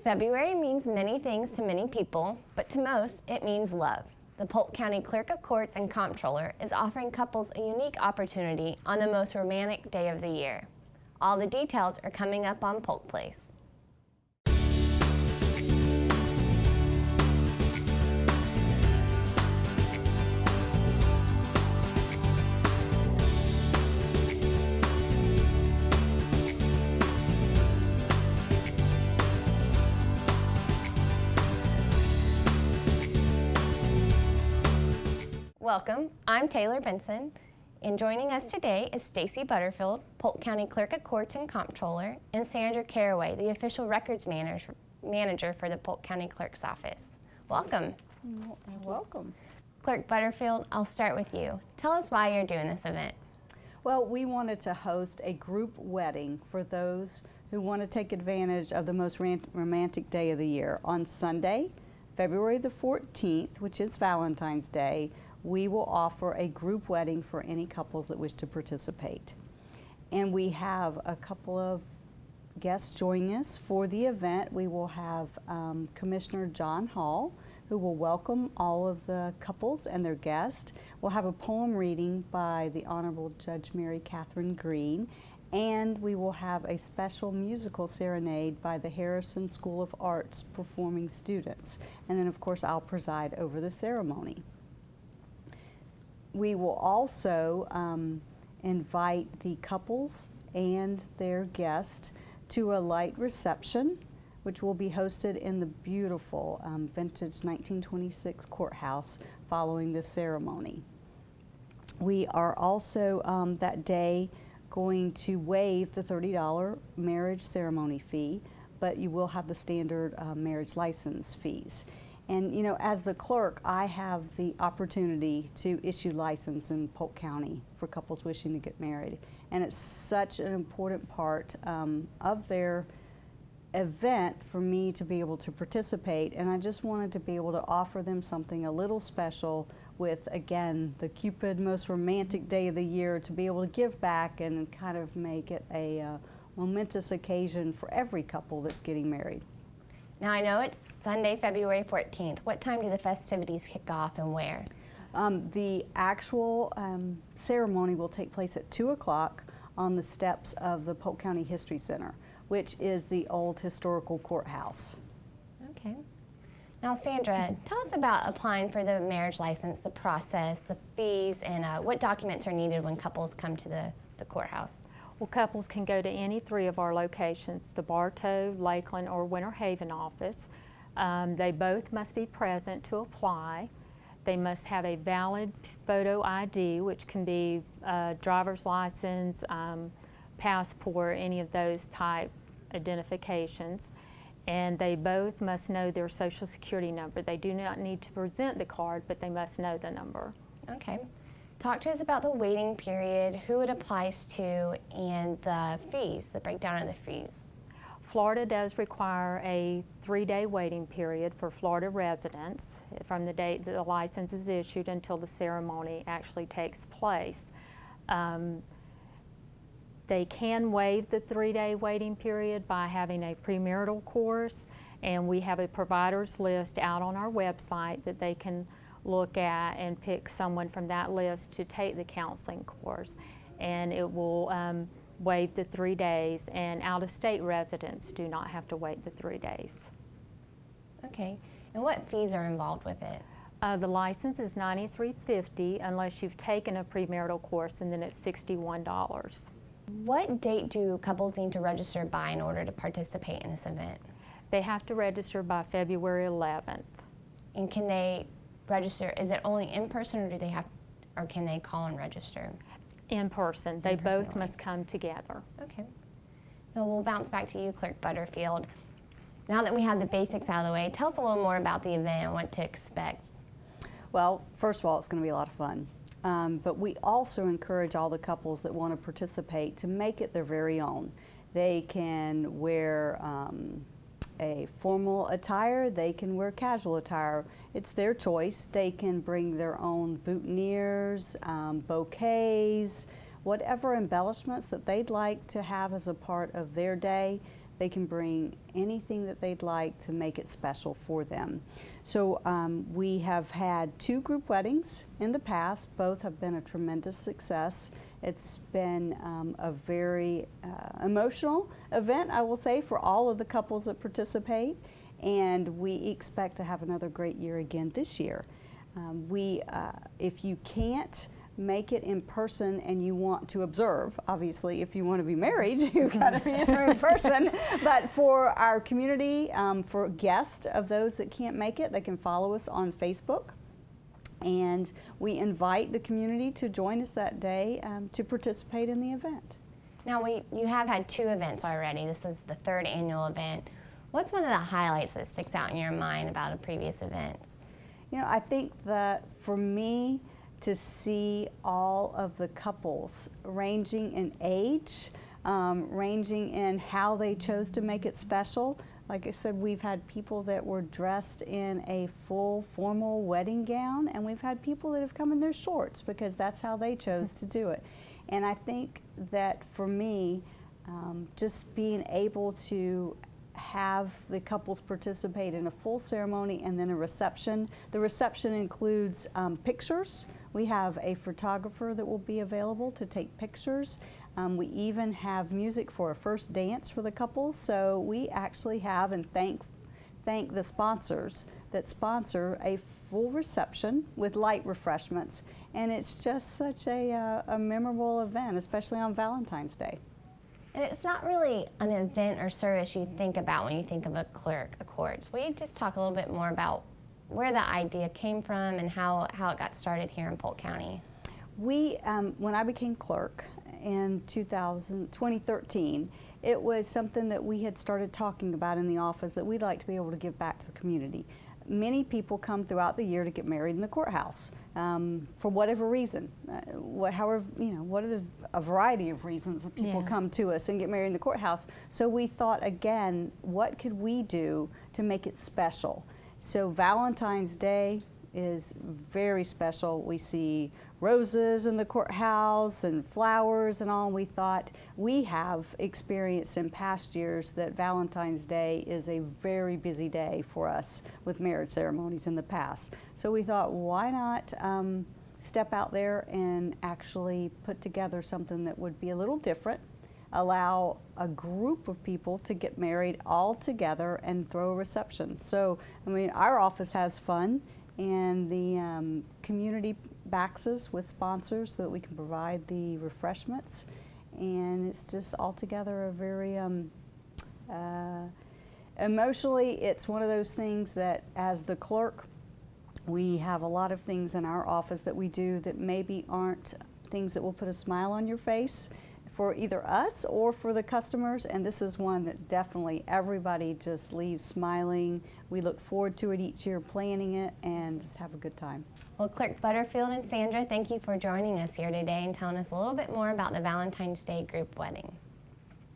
February means many things to many people, but to most, it means love. The Polk County Clerk of Courts and Comptroller is offering couples a unique opportunity on the most romantic day of the year. All the details are coming up on Polk Place. Welcome, I'm Taylor Benson, and joining us today is Stacy Butterfield, Polk County Clerk of Courts and Comptroller, and Sandra Caraway, the official records manager for the Polk County Clerk's Office. Welcome. Welcome. Clerk Butterfield, I'll start with you. Tell us why you're doing this event. Well, we wanted to host a group wedding for those who want to take advantage of the most romantic day of the year. On Sunday, February the 14th, which is Valentine's Day, we will offer a group wedding for any couples that wish to participate. And we have a couple of guests joining us for the event. We will have Commissioner John Hall, who will welcome all of the couples and their guests. We'll have a poem reading by the Honorable Judge Mary Catherine Green, and we will have a special musical serenade by the Harrison School of Arts performing students. And then, of course, I'll preside over the ceremony. We will also invite the couples and their guests to a light reception, which will be hosted in the beautiful vintage 1926 courthouse following the ceremony. We are also that day going to waive the $30 marriage ceremony fee, but you will have the standard marriage license fees. And you know, as the clerk, I have the opportunity to issue license in Polk County for couples wishing to get married. And it's such an important part of their event for me to be able to participate. And I just wanted to be able to offer them something a little special with, again, the Cupid most romantic day of the year, to be able to give back and kind of make it a momentous occasion for every couple that's getting married. Now I know it's Sunday, February 14th. What time do the festivities kick off and where? The actual ceremony will take place at 2 o'clock on the steps of the Polk County History Center, which is the old historical courthouse. Okay. Now Sandra, tell us about applying for the marriage license, the process, the fees, and what documents are needed when couples come to the courthouse. Well, couples can go to any three of our locations, the Bartow, Lakeland, or Winter Haven office. They both must be present to apply. They must have a valid photo ID, which can be driver's license, passport, any of those type identifications. And they both must know their Social Security number. They do not need to present the card, but they must know the number. Okay. Talk to us about the waiting period, who it applies to, and the fees, the breakdown of the fees. Florida does require a 3-day waiting period for Florida residents from the date that the license is issued until the ceremony actually takes place. They can waive the 3-day waiting period by having a premarital course, and we have a providers list out on our website that they can look at and pick someone from that list to take the counseling course. And it will waive the 3 days, and out-of-state residents do not have to wait the 3 days. Okay, and what fees are involved with it? The license is $93.50 unless you've taken a premarital course, and then it's $61. What date do couples need to register by in order to participate in this event? They have to register by February 11th. And can they register, is it only in person, or do they have, or can they call and register? In person. They both must come together. Okay. So we'll bounce back to you, Clerk Butterfield. Now that we have the basics out of the way, tell us a little more about the event and what to expect. Well, first of all, it's going to be a lot of fun. But we also encourage all the couples that want to participate to make it their very own. They can wear a formal attire, they can wear casual attire. It's their choice. They can bring their own boutonnieres, bouquets, whatever embellishments that they'd like to have as a part of their day. They can bring anything that they'd like to make it special for them. So we have had 2 group weddings in the past. Both have been a tremendous success. It's been a very emotional event, I will say, for all of the couples that participate. And we expect to have another great year again this year. If you can't make it in person and you want to observe, obviously if you want to be married, you've got to be in person. But for our community, for guests of those that can't make it, they can follow us on Facebook. And we invite the community to join us that day to participate in the event. Now, you have had 2 events already. This is the 3rd annual event. What's one of the highlights that sticks out in your mind about a previous events? You know, I think that for me, to see all of the couples ranging in age, ranging in how they chose to make it special. Like I said, we've had people that were dressed in a full formal wedding gown, and we've had people that have come in their shorts because that's how they chose to do it. And I think that for me, just being able to have the couples participate in a full ceremony and then a reception. The reception includes pictures. We have a photographer that will be available to take pictures. We even have music for a first dance for the couples. So we actually have, and thank the sponsors that sponsor a full reception with light refreshments. And it's just such a memorable event, especially on Valentine's Day. And it's not really an event or service you think about when you think of a Clerk Accords. Will you just talk a little bit more about where the idea came from and how it got started here in Polk County? When I became clerk in 2013, it was something that we had started talking about in the office that we'd like to be able to give back to the community. Many people come throughout the year to get married in the courthouse for whatever reason. What are a variety of reasons that people come to us and get married in the courthouse. So we thought again, what could we do to make it special? So Valentine's Day is very special. We see roses in the courthouse and flowers and all. We thought we have experienced in past years that Valentine's Day is a very busy day for us with marriage ceremonies in the past. So we thought, why not step out there and actually put together something that would be a little different, allow a group of people to get married all together and throw a reception. So, I mean, our office has fun, and the community backs us with sponsors so that we can provide the refreshments. And it's just altogether a very, emotionally, it's one of those things that as the clerk, we have a lot of things in our office that we do that maybe aren't things that will put a smile on your face for either us or for the customers, and this is one that definitely everybody just leaves smiling. We look forward to it each year, planning it, and just have a good time. Well, Clerk Butterfield and Sandra, thank you for joining us here today and telling us a little bit more about the Valentine's Day group wedding.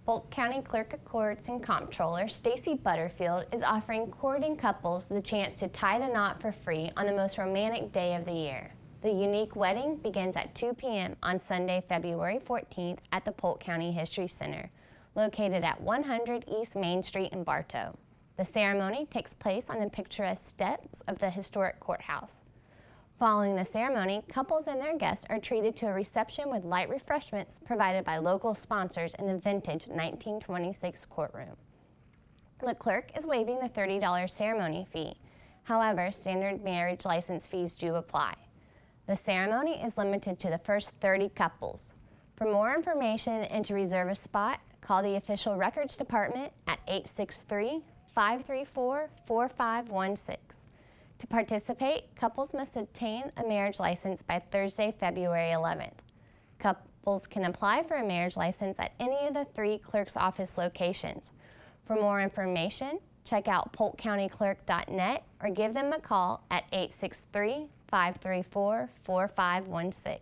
Polk County Clerk of Courts and Comptroller Stacy Butterfield is offering courting couples the chance to tie the knot for free on the most romantic day of the year. The unique wedding begins at 2 p.m. on Sunday, February 14th at the Polk County History Center, located at 100 East Main Street in Bartow. The ceremony takes place on the picturesque steps of the historic courthouse. Following the ceremony, couples and their guests are treated to a reception with light refreshments provided by local sponsors in the vintage 1926 courtroom. The clerk is waiving the $30 ceremony fee. However, standard marriage license fees do apply. The ceremony is limited to the first 30 couples. For more information and to reserve a spot, call the official records department at 863-534-4516. To participate, couples must obtain a marriage license by Thursday, February 11th. Couples can apply for a marriage license at any of the 3 clerk's office locations. For more information, check out polkcountyclerk.net or give them a call at 863-534-4516.